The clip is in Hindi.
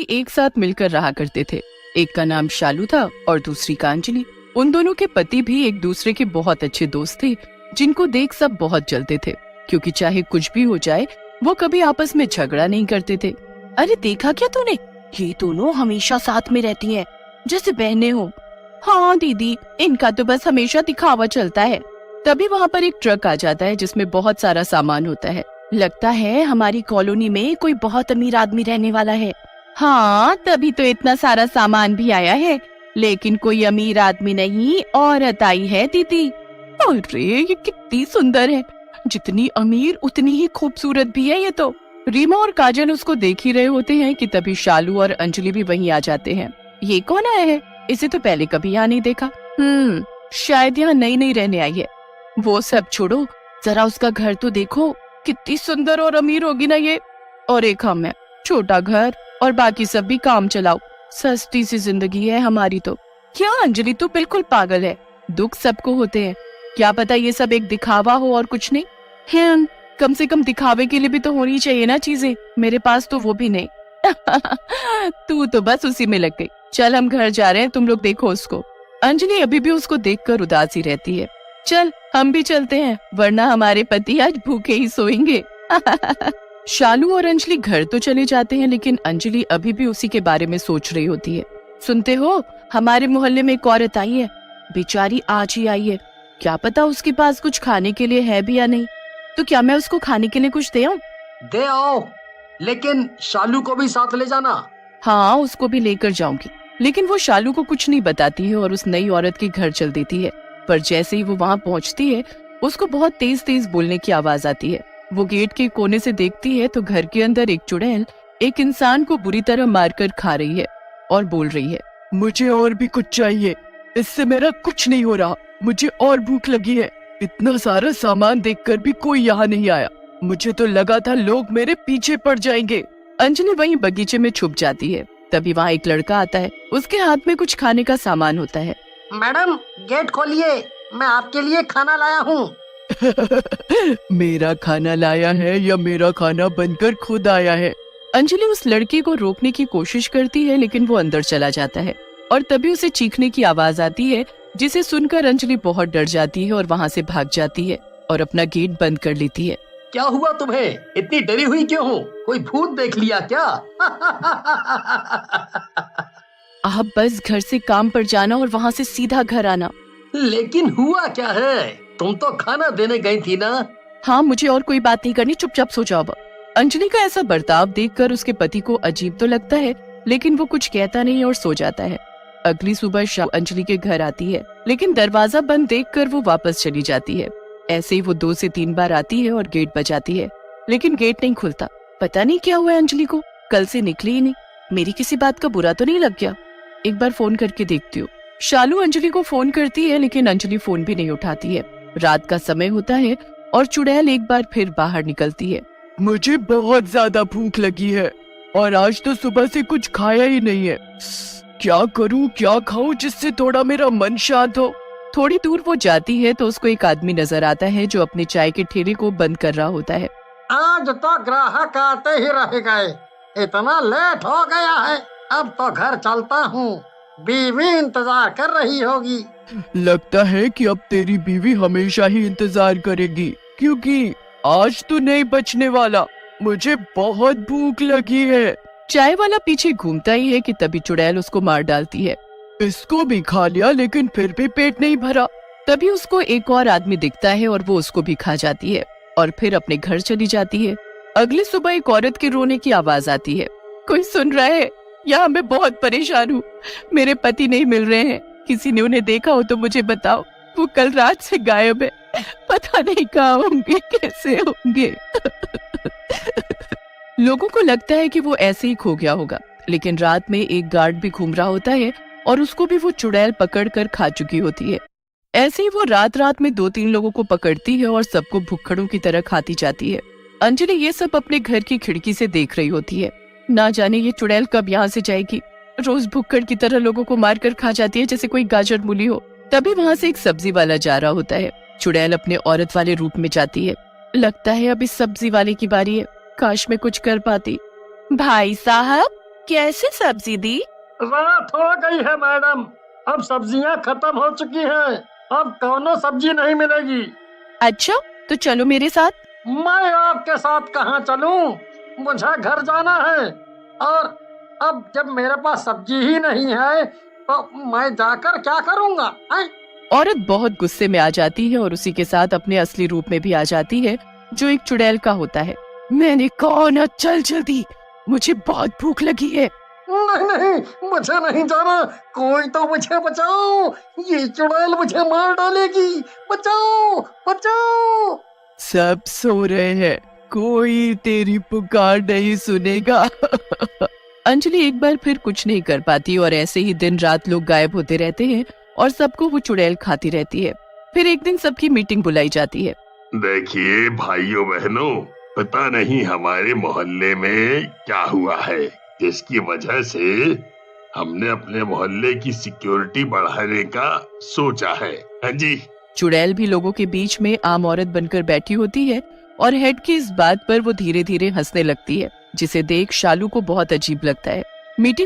एक साथ मिलकर रहा करते थे। एक का नाम शालू था और दूसरी का अंजलि। उन दोनों के पति भी एक दूसरे के बहुत अच्छे दोस्त थे, जिनको देख सब बहुत जलते थे, क्योंकि चाहे कुछ भी हो जाए वो कभी आपस में झगड़ा नहीं करते थे। अरे देखा क्या तूने, ये दोनों हमेशा साथ में रहती हैं, जैसे बहनें हो। हाँ दीदी, इनका तो बस हमेशा दिखावा चलता है। तभी वहाँ पर एक ट्रक आ जाता है जिसमें बहुत सारा सामान होता है। लगता है हमारी कॉलोनी में कोई बहुत अमीर आदमी रहने वाला है। हाँ, तभी तो इतना सारा सामान भी आया है, लेकिन कोई अमीर आदमी नहीं, औरत आई है दीदी। अरे ये कितनी सुंदर है, जितनी अमीर उतनी ही खूबसूरत भी है ये तो। रीमा और काजल उसको देख ही रहे होते हैं कि तभी शालू और अंजलि भी वहीं आ जाते हैं। ये कौन आया है, इसे तो पहले कभी यहाँ नहीं देखा। शायद यहाँ नई नई रहने आई है। वो सब छोड़ो, जरा उसका घर तो देखो, कितनी सुंदर और अमीर होगी ना ये। और एक हम है, छोटा घर और बाकी सब भी काम चलाओ। सस्ती सी जिंदगी है हमारी तो। क्या अंजलि तो बिल्कुल पागल है, दुख सबको होते हैं, क्या पता ये सब एक दिखावा हो और कुछ नहीं है। कम से कम दिखावे के लिए भी तो होनी चाहिए ना चीजें, मेरे पास तो वो भी नहीं। तू तो बस उसी में लग गई। चल हम घर जा रहे हैं, तुम लोग देखो उसको। अंजलि अभी भी उसको देखकर उदासी रहती है। चल हम भी चलते हैं, वरना हमारे पति आज भूखे ही सोएंगे। शालू और अंजलि घर तो चले जाते हैं, लेकिन अंजलि अभी भी उसी के बारे में सोच रही होती है। सुनते हो, हमारे मोहल्ले में एक औरत आई है, बेचारी आज ही आई है, क्या पता उसके पास कुछ खाने के लिए है भी या नहीं। तो क्या मैं उसको खाने के लिए कुछ दे आऊं? दे आओ, लेकिन शालू को भी साथ ले जाना। हाँ, उसको भी लेकर जाऊंगी। लेकिन वो शालू को कुछ नहीं बताती है और उस नई औरत के घर चल देती है। पर जैसे ही वो वहाँ पहुँचती है, उसको बहुत तेज तेज बोलने की आवाज आती है। वो गेट के कोने से देखती है तो घर के अंदर एक चुड़ैल एक इंसान को बुरी तरह मारकर खा रही है और बोल रही है, मुझे और भी कुछ चाहिए, इससे मेरा कुछ नहीं हो रहा, मुझे और भूख लगी है। इतना सारा सामान देखकर भी कोई यहाँ नहीं आया, मुझे तो लगा था लोग मेरे पीछे पड़ जाएंगे। अंजलि वहीं बगीचे में छुप जाती है। तभी वहाँ एक लड़का आता है, उसके हाथ में कुछ खाने का सामान होता है। मैडम गेट खोलिए, मैं आपके लिए खाना लाया हूँ। मेरा खाना लाया है या मेरा खाना बनकर खुद आया है? अंजलि उस लड़के को रोकने की कोशिश करती है, लेकिन वो अंदर चला जाता है और तभी उसे चीखने की आवाज आती है, जिसे सुनकर अंजलि बहुत डर जाती है और वहाँ से भाग जाती है और अपना गेट बंद कर लेती है। क्या हुआ तुम्हें, इतनी डरी हुई क्यों हो, कोई भूत देख लिया क्या? आप बस घर से काम पर जाना और वहाँ से सीधा घर आना। लेकिन हुआ क्या है, तुम तो खाना देने गई थी ना? हाँ, मुझे और कोई बात नहीं करनी, चुपचाप सो जाओ। अंजलि का ऐसा बर्ताव देखकर उसके पति को अजीब तो लगता है, लेकिन वो कुछ कहता नहीं और सो जाता है। अगली सुबह शाम अंजलि के घर आती है, लेकिन दरवाजा बंद देखकर वो वापस चली जाती है। ऐसे ही वो 2 से 3 बार आती है और गेट बजाती है, लेकिन गेट नहीं खुलता। पता नहीं क्या हुआ है अंजलि को, कल से निकली ही नहीं। मेरी किसी बात का बुरा तो नहीं लग गया, एक बार फोन करके देखती हूँ। शालू अंजलि को फोन करती है, लेकिन अंजलि फोन भी नहीं उठाती है। रात का समय होता है और चुड़ैल एक बार फिर बाहर निकलती है। मुझे बहुत ज्यादा भूख लगी है और आज तो सुबह से कुछ खाया ही नहीं है। क्या करूं, क्या खाऊं जिससे थोड़ा मेरा मन शांत हो। थोड़ी दूर वो जाती है तो उसको एक आदमी नजर आता है जो अपने चाय के ठेले को बंद कर रहा होता है। आज तो ग्राहक आते ही रह गए, इतना लेट हो गया है, अब तो घर चलता हूँ, बीवी इंतजार कर रही होगी। लगता है कि अब तेरी बीवी हमेशा ही इंतजार करेगी, क्योंकि आज तो नहीं बचने वाला, मुझे बहुत भूख लगी है। चाय वाला पीछे घूमता ही है कि तभी चुड़ैल उसको मार डालती है। इसको भी खा लिया, लेकिन फिर भी पेट नहीं भरा। तभी उसको एक और आदमी दिखता है और वो उसको भी खा जाती है और फिर अपने घर चली जाती है। अगली सुबह एक औरत के रोने की आवाज आती है। कोई सुन रहा है? यहाँ मैं बहुत परेशान हूँ, मेरे पति नहीं मिल रहे हैं, किसी ने उन्हें देखा हो तो मुझे बताओ, वो कल रात से गायब है, पता नहीं कहाँ होंगे, कैसे होंगे। लोगों को लगता है कि वो ऐसे ही खो गया होगा, लेकिन रात में एक गार्ड भी घूम रहा होता है और उसको भी वो चुड़ैल पकड़ कर खा चुकी होती है। ऐसे ही वो रात रात में 2-3 लोगों को पकड़ती है और सबको भुक्खड़ों की तरह खाती जाती है। अंजलि ये सब अपने घर की खिड़की से देख रही होती है। ना जाने ये चुड़ैल कब यहाँ से जाएगी, रोज भुक्कड़ की तरह लोगों को मार कर खा जाती है जैसे कोई गाजर मूली हो। तभी वहाँ से एक सब्जी वाला जा रहा होता है। चुड़ैल अपने औरत वाले रूप में जाती है। लगता है अब इस सब्जी वाले की बारी है, काश मैं कुछ कर पाती। भाई साहब, कैसे सब्जी दी? रात हो गई है मैडम, अब सब्जियां खत्म हो चुकी हैं, अब कौनो सब्जी नहीं मिलेगी। अच्छा, तो चलो मेरे साथ। मैं आपके साथ कहाँ चलूं? मुझे घर जाना है, और अब जब मेरे पास सब्जी ही नहीं है तो मैं जाकर क्या करूँगा? औरत बहुत गुस्से में आ जाती है और उसी के साथ अपने असली रूप में भी आ जाती है, जो एक चुड़ैल का होता है। मैंने कहा ना, चल जल्दी, मुझे बहुत भूख लगी है। नहीं नहीं, मुझे नहीं जाना, कोई तो मुझे बचाओ, ये चुड़ैल मुझे मार डालेगी, बचाओ बचाओ। सब सो रहे हैं, कोई तेरी पुकार नहीं सुनेगा। अंजलि एक बार फिर कुछ नहीं कर पाती और ऐसे ही दिन रात लोग गायब होते रहते हैं और सबको वो चुड़ैल खाती रहती है। फिर एक दिन सबकी मीटिंग बुलाई जाती है। देखिए भाइयों बहनों, पता नहीं हमारे मोहल्ले में क्या हुआ है, जिसकी वजह से हमने अपने मोहल्ले की सिक्योरिटी बढ़ाने का सोचा है। हाँ जी। चुड़ैल भी लोगों के बीच में आम औरत बनकर बैठी होती है और हेड की इस बात पर वो धीरे धीरे हंसने लगती है, जिसे देख शालू को बहुत अजीब लगता है। मीटिंग